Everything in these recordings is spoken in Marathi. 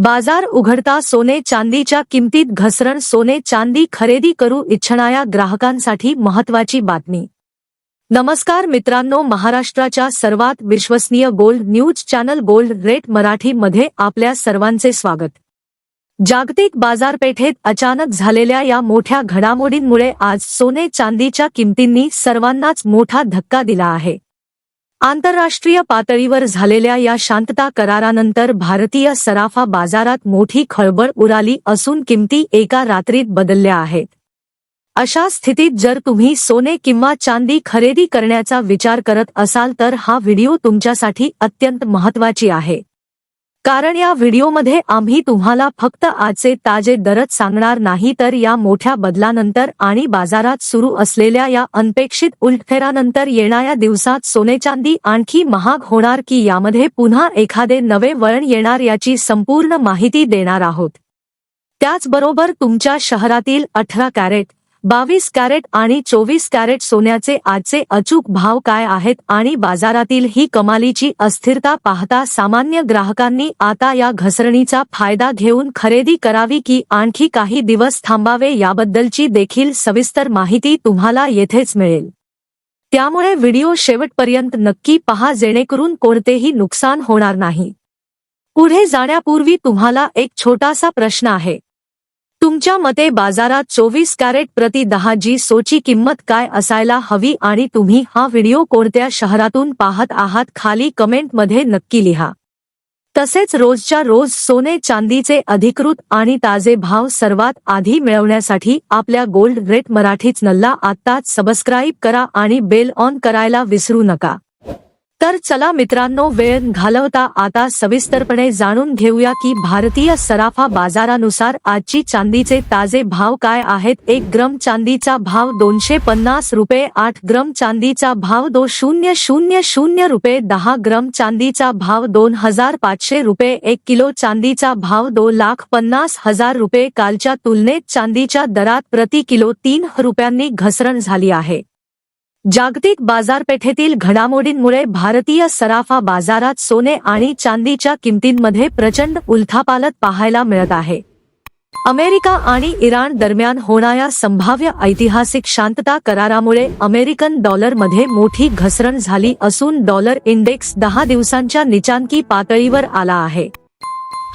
बाजार उघडता सोने चांदीच्या किमतीत घसरण. सोने चांदी खरेदी करू इच्छणाऱ्या ग्राहकांसाठी महत्त्वाची बातमी. नमस्कार मित्रांनो, महाराष्ट्राच्या सर्वात विश्वसनीय gold news channel gold rate Marathi मध्ये आपल्या सर्वांचे स्वागत. जागतिक बाजारपेठेत अचानक झालेल्या या मोठ्या घडामोडींमुळे आज सोने चांदीच्या किमतींनी सर्वांनाच मोठा धक्का दिला आहे. आंतरराष्ट्रीय पातळीवर झालेल्या या शांतता करारानंतर भारतीय सराफा बाजारात मोठी खळबळ उडाली असून किमती एका रात्रीत बदलल्या आहेत. अशा स्थितीत जर तुम्ही सोने किंवा चांदी खरेदी करण्याचा विचार करत असाल तर हा व्हिडिओ तुमच्यासाठी अत्यंत महत्त्वाची आहे. कारण या व्हिडिओमध्ये आम्ही तुम्हाला फक्त आजचे ताजे दरच सांगणार नाही, तर या मोठ्या बदलानंतर आणि बाजारात सुरू असलेल्या या अनपेक्षित उलटफेरानंतर येणाऱ्या दिवसात सोने चांदी आणखी महाग होणार की यामध्ये पुन्हा एखादे नवे वळण येणार याची संपूर्ण माहिती देणार आहोत. त्याचबरोबर तुमच्या शहरातील 18 कॅरेट, 22 कॅरेट आणि 24 कॅरेट सोन्याचे आजचे अचूक भाव काय आहेत आणि बाजारातील ही कमालीची अस्थिरता पाहता सामान्य ग्राहकांनी आता या घसरणीचा फायदा घेऊन खरेदी करावी की आणखी काही दिवस थांबावे याबद्दलची देखील सविस्तर माहिती तुम्हाला येथेच मिळेल. त्यामुळे व्हिडिओ शेवटपर्यंत नक्की पहा जेणेकरून कोणतेही नुकसान होणार नाही. पुढे जाण्यापूर्वी तुम्हाला एक छोटासा प्रश्न आहे. तुमच्या मते बाजारात 24 कॅरेट प्रति 10 जी किंमत काय असायला हवी आणि तुम्ही हा व्हिडिओ कोणत्या शहरातून पाहत आहात खाली कमेंटमध्ये नक्की लिहा. तसेच रोजच्या रोज सोने चांदीचे अधिकृत आणि ताजे भाव सर्वात आधी मिळवण्यासाठी आपल्या गोल्ड रेट मराठी चॅनलला आत्ताच सबस्क्राईब करा आणि बेल ऑन करायला विसरू नका. तर चला मित्रांनो, वेळ न घालवता आता सविस्तरपणे जाणून घेऊया की भारतीय सराफा बाजारानुसार आजची चांदीचे ताजे भाव काय आहेत. 1 ग्रॅम चांदीचा भाव 250 रुपये, 8 ग्रॅम चांदीचा भाव 2000 रुपये, 10 ग्रॅम चांदीचा भाव 2500 रुपये, 1 किलो चांदीचा भाव 2,50,000 रुपये. कालच्या तुलनेत चांदीच्या दरात प्रति किलो 3 रुपयांनी घसरण झाली आहे. जागतिक बाजारपेठेतील घडामोडींमुळे भारतीय सराफा बाजारात सोने आणि चांदीच्या किमतींमध्ये प्रचंड उलथापालथ पाहायला मिळत आहे. अमेरिका आणि इराण दरम्यान होणाऱ्या संभाव्य ऐतिहासिक शांतता करारामुळे अमेरिकन डॉलरमध्ये मोठी घसरण झाली असून डॉलर इंडेक्स 10 दिवसांच्या नीचांकी पातळीवर आला आहे.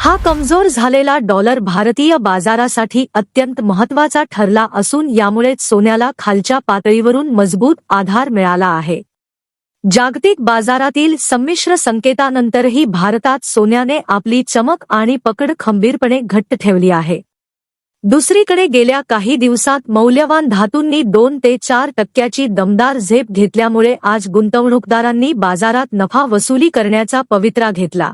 हा कमजोर झालेला डॉलर भारतीय बाजारासाठी अत्यंत महत्त्वाचा ठरला असून यामुळेच सोन्याला खालच्या पातळीवरून मजबूत आधार मिळाला आहे. जागतिक बाजारातील संमिश्र संकेतानंतरही भारतात सोन्याने आपली चमक आणि पकड खंबीरपणे घट्ट ठेवली आहे. दुसरीकडे गेल्या काही दिवसात मौल्यवान धातूंनी 2 ते 4% दमदार झेप घेतल्यामुळे आज गुंतवणूकदारांनी बाजारात नफा वसुली करण्याचा पवित्रा घेतला.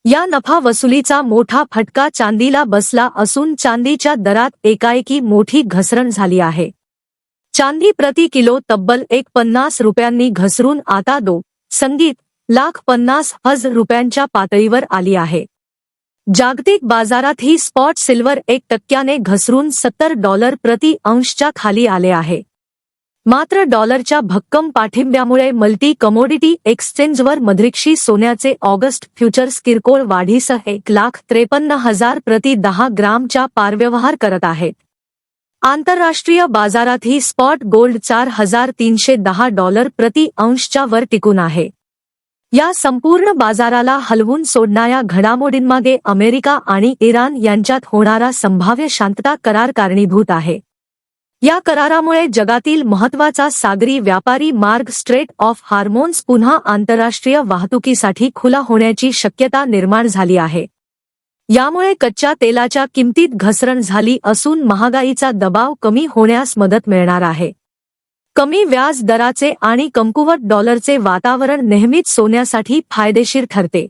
या नफा वसुलीचा मोठा फटका चांदीला बसला असून चांदीच्या दरात एकाएकी मोठी घसरण झाली आहे. चांदी प्रति किलो तब्बल 150 रुपयांनी घसरून आता 2,50,000 रुपयांच्या पातळीवर आली आहे. जागतिक बाजारात ही स्पॉट सिल्वर 1% घसरून $70 प्रति अंशच्या खाली आले आहे. मात्र डॉलरच्या भक्कम पाठिंब्यामुळे मल्टी कमोडिटी एक्सचेंजवर मधरिक्षी सोन्याचे ऑगस्ट फ्युचर्स किरकोळ वाढीसह 1,53,000 प्रति 10 ग्रामच्या पारव्यवहार करत आहेत. आंतरराष्ट्रीय बाजारातही स्पॉट गोल्ड $4,310 प्रति अंशच्या वर टिकून आहे. या संपूर्ण बाजाराला हलवून सोडणाऱ्या घडामोडींमागे अमेरिका आणि इराण यांच्यात होणारा संभाव्य शांतता करार कारणीभूत आहे. या करारामुळे जगातील महत्त्वाचा सागरी व्यापारी मार्ग स्ट्रेट ऑफ हार्मोन्स पुन्हा आंतरराष्ट्रीय वाहतुकीसाठी खुला होण्याची शक्यता निर्माण झाली आहे. यामुळे कच्च्या तेलाच्या किमतीत घसरण झाली असून महागाईचा दबाव कमी होण्यास मदत मिळणार आहे. कमी व्याज दराचे आणि कमकुवत डॉलरचे वातावरण नेहमीच सोन्यासाठी फायदेशीर ठरते.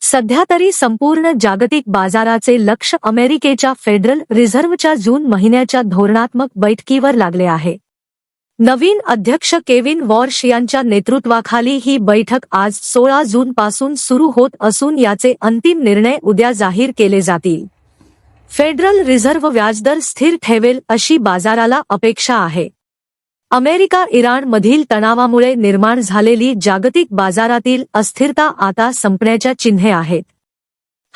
सध्या तरी संपूर्ण जागतिक बाजाराचे लक्ष अमेरिकेच्या फेडरल रिझर्व्हच्या जून महिन्याच्या धोरणात्मक बैठकीवर लागले आहे. नवीन अध्यक्ष केविन वॉर्श यांच्या नेतृत्वाखाली ही बैठक आज 16 जूनपासून सुरू होत असून याचे अंतिम निर्णय उद्या जाहीर केले जातील. फेडरल रिझर्व्ह व्याजदर स्थिर ठेवेल अशी बाजाराला अपेक्षा आहे. अमेरिका इराण मधील तणावामुळे निर्माण झालेली जागतिक बाजारातील अस्थिरता आता संपण्याच्या चिन्हे आहेत.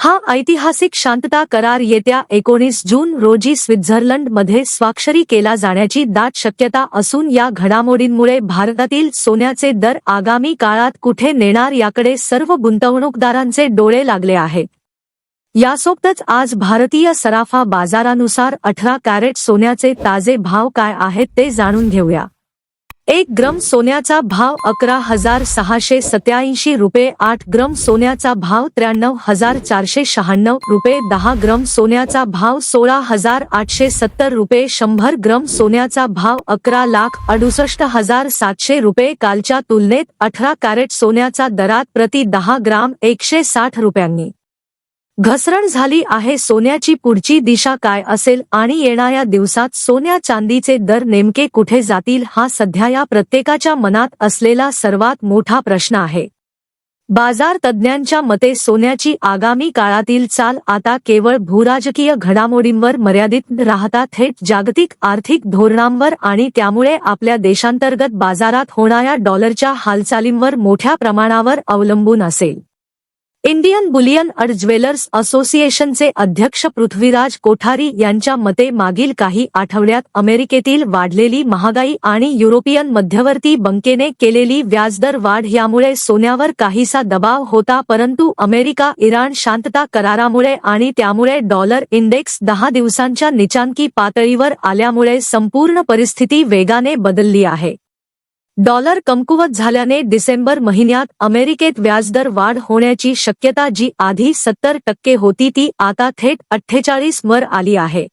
हा ऐतिहासिक शांतता करार येत्या 19 जून रोजी स्वित्झर्लंडमध्ये स्वाक्षरी केला जाण्याची दाट शक्यता असून या घडामोडींमुळे भारतातील सोन्याचे दर आगामी काळात कुठे नेणार याकडे सर्व गुंतवणूकदारांचे डोळे लागले आहेत। यासोबतच आज भारतीय सराफा बाजारानुसार 18 कॅरेट सोन्याचे ताजे भाव काय आहेत ते जाणून घेऊया। 1 ग्रॅम सोन्याचा भाव 11,687 रुपये, 8 ग्रॅम सोन्याचा भाव 93,496 रुपये, 10 ग्रॅम सोन्याचा भाव 16,870 रुपये, 100 ग्रॅम सोन्याचा भाव 11,68,700 रुपये। कालच्या तुलनेत 18 कॅरेट सोन्याचा दरात प्रति 10 ग्रॅम 160 रुपयांनी घसरण झाली आहे। सोन्याची पुढची दिशा काय असेल आणि येणाऱ्या दिवसात सोन्या चांदीचे दर नेमके कुठे जातील हा सध्या या प्रत्येकाच्या मनात असलेला सर्वात मोठा प्रश्न आहे। बाजार तज्ज्ञांच्या मते सोन्याची आगामी काळातील चाल आता केवळ भूराजकीय घडामोडींवर मर्यादित राहता थेट जागतिक आर्थिक धोरणांवर आणि त्यामुळे आपल्या देशांतर्गत बाजारात होणाऱ्या डॉलरच्या हालचालींवर मोठ्या प्रमाणावर अवलंबून असेल। इंडियन बुलियन अँड ज्वेलर्स असोसिएशनचे अध्यक्ष पृथ्वीराज कोठारी यांच्या मते मागील काही आठवड्यात अमेरिकेतील वाढलेली महागाई आणि युरोपियन मध्यवर्ती बँकेने केलेली व्याजदर वाढ यामुळे सोन्यावर काहीसा दबाव होता, परंतु अमेरिका इराण शांतता करारामुळे आणि त्यामुळे डॉलर इंडेक्स 10 दिवसांच्या नीचांकी पातळीवर आल्यामुळे संपूर्ण परिस्थिती वेगाने बदलली आहे। डॉलर कमकुवत झाल्याने डिसेंबर महिन्यात अमेरिकेत व्याजदर वाढ होण्याची शक्यता जी आधी 70% होती ती आता थेट 48 वर आली आहे।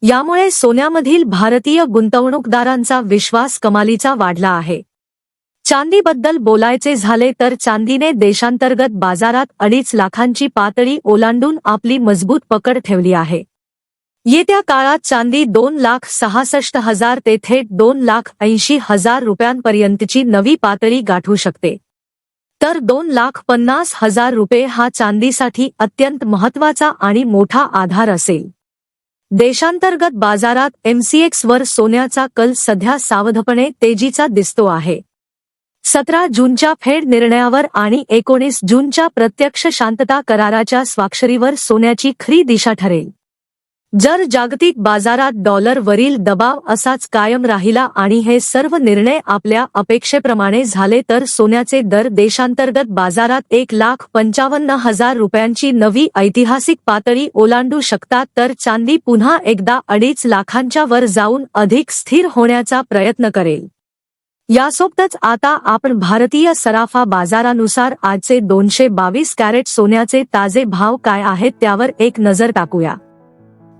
यामुळे सोन्यामधील भारतीय गुंतवणूकदारांचा विश्वास कमालीचा वाढला आहे। चांदीबद्दल बोलायचे झाले तर चांदीने देशांतर्गत बाजारात 2.5 लाखांची पातळी ओलांडून आपली मजबूत पकड ठेवली आहे। येत्या काळात चांदी 2,66,000 ते थेट 2,80,000 रुपयांपर्यंतची नवी पातळी गाठू शकते, तर 2,50,000 रुपये हा चांदीसाठी अत्यंत महत्त्वाचा आणि मोठा आधार असेल। देशांतर्गत बाजारात MCX वर सोन्याचा कल सध्या सावधपणे तेजीचा दिसतो आहे। 17 जूनच्या फेड निर्णयावर आणि 19 जूनच्या प्रत्यक्ष शांतता कराराच्या स्वाक्षरीवर सोन्याची खरी दिशा ठरेल। जर जागतिक बाजारात डॉलरवरील दबाव असाच कायम राहिला आणि हे सर्व निर्णय आपल्या अपेक्षेप्रमाणे झाले तर सोन्याचे दर देशांतर्गत बाजारात 1,55,000 रुपयांची नवी ऐतिहासिक पातळी ओलांडू शकतात, तर चांदी पुन्हा एकदा 2.5 लाखांच्या वर जाऊन अधिक स्थिर होण्याचा प्रयत्न करेल। यासोबतच आता आपण भारतीय सराफा बाजारानुसार आजचे 222 कॅरेट सोन्याचे ताजे भाव काय आहेत त्यावर एक नजर टाकूया।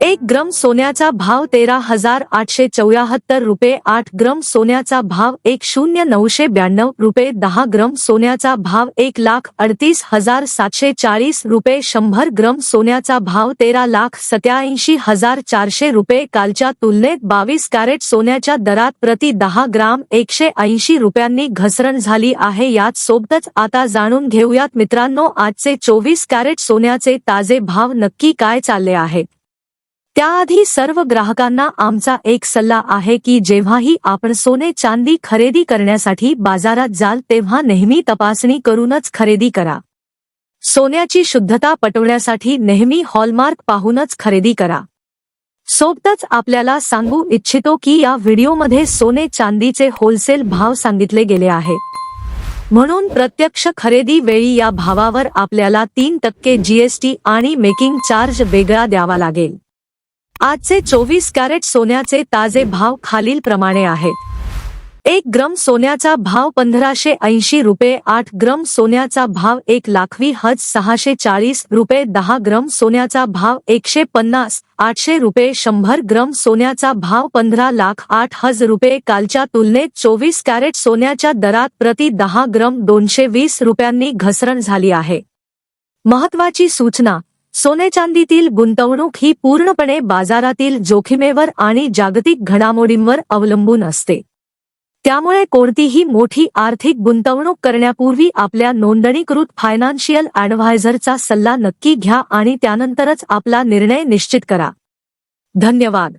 1 ग्रॅम सोन्याचा भाव 13,874 रुपये, 8 ग्रॅम सोन्याचा भाव 1,0992 रुपये, 10 ग्रॅम सोन्याचा भाव 1,38,740 रुपये, 100 ग्रॅम सोन्याचा भाव 13,87,400 रुपये। कालच्या तुलनेत 22 कॅरेट सोन्याच्या दरात प्रति 10 ग्रॅम 180 रुपयांनी घसरण झाली आहे। याच सोबतच आता जाणून घेऊयात मित्रांनो आजचे 24 कॅरेट सोन्याचे ताजे भाव नक्की काय चालले आहेत। त्याआधी सर्व ग्राहकांना आमचा एक सल्ला आहे की जेव्हाही आपण सोने चांदी खरेदी करण्यासाठी बाजारात जाल तेव्हा नेहमी तपासणी करूनच खरेदी करा। सोन्याची शुद्धता पटवण्यासाठी नेहमी हॉलमार्क पाहूनच खरेदी करा। सोबतच आपल्याला सांगू इच्छितो की या व्हिडिओमध्ये सोने चांदीचे होलसेल भाव सांगितले गेले आहेत, म्हणून प्रत्यक्ष खरेदी वेळी या भावावर आपल्याला 3% GST आणि मेकिंग चार्ज वेगळा द्यावा लागेल। आजचे 24 कॅरेट सोन्याचे ताजे भाव खालील प्रमाणे आहेत। 1 ग्रॅम सोन्याचा भाव 1,580 रुपये, 8 ग्रॅम सोन्याचा भाव 1,20,640 रुपये, 10 ग्रॅम सोन्याचा भाव 150,800 रुपये, 100 ग्रॅम सोन्याचा भाव 15,08,000 रुपये। कालच्या तुलनेत 24 कॅरेट सोन्याच्या दरात प्रति 10 ग्रॅम 220 रुपयांनी घसरण झाली आहे। महत्त्वाची सूचना, सोने चांदीतील गुंतवणूक ही पूर्णपणे बाजारातील जोखमीवर आणि जागतिक घडामोडींवर अवलंबून असते। त्यामुळे कोणतीही मोठी आर्थिक गुंतवणूक करण्यापूर्वी आपल्या नोंदणीकृत फायनान्शियल ॲडव्हायझरचा सल्ला नक्की घ्या आणि त्यानंतरच आपला निर्णय निश्चित करा। धन्यवाद।